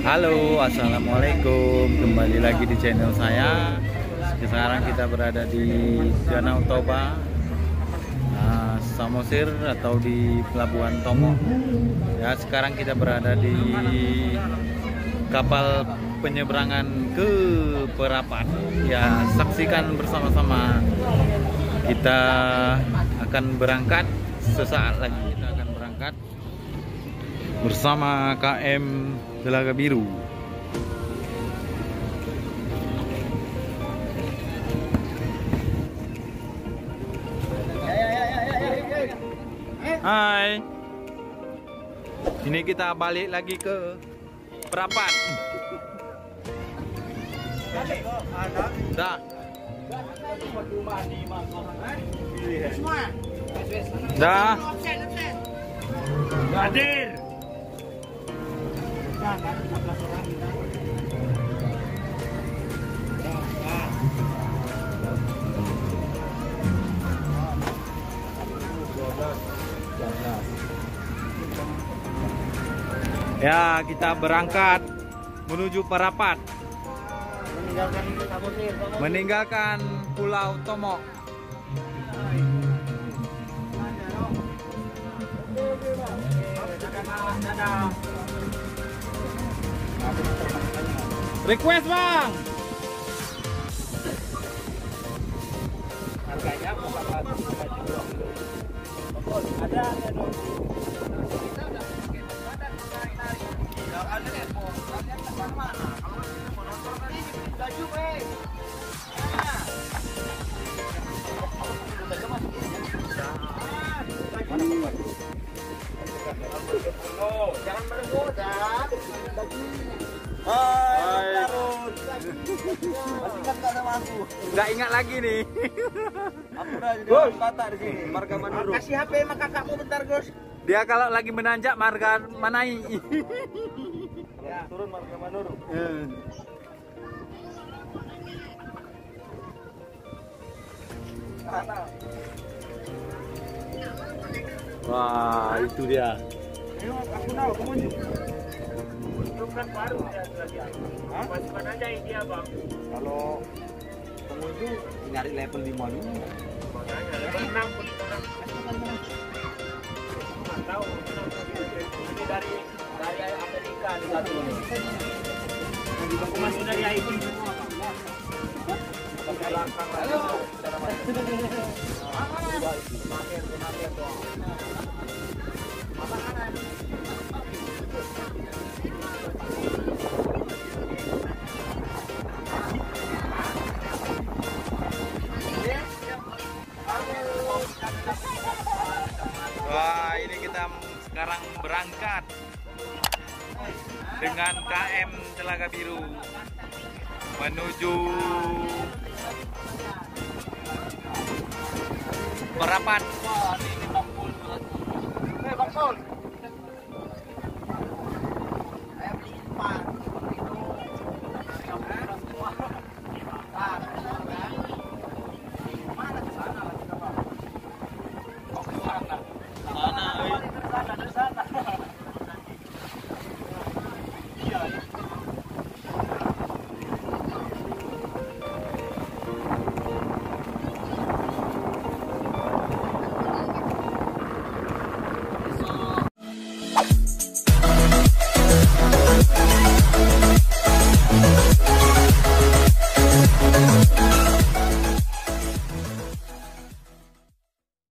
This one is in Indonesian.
Halo, assalamualaikum. Kembali lagi di channel saya. Sekarang kita berada di Danau Toba, Samosir atau di Pelabuhan Tomo. Ya, sekarang kita berada di kapal penyeberangan ke Perapat. Ya, saksikan bersama-sama. Kita akan berangkat sesaat lagi. Kita akan berangkat bersama KM Telaga Biru. Hai. Ini kita balik lagi ke Perapat. Dah. Dah. Hadir. Ya, kita berangkat menuju Perapat, meninggalkan Pulau Tomo. Request bang. Harganya ada dong. Jangan merengut ya. Hai. Masih kan tak sama aku. Nggak ingat lagi nih. Aku udah jadi kata di sini. Marga Manuru. Kasih HP sama kakakmu bentar, Gus. Dia kalau lagi menanjak marga Manai. Ya. Turun marga Manuru. Wah, itu dia. Aku tahu pengunjung. Itu kan baru dia lagi. Masih mana aja dia, Bang? Kalau pengunjung nyari level 5 dulu. Makanya level 6 pun orang nggak tahu. Ini dari Amerika di satu ini. Aku masih dari iPhone semua, Bang. Halo. Wah, ini kita sekarang berangkat dengan KM Telaga Biru menuju Perapat. Wah, ini Bang Pul. Bang Pul.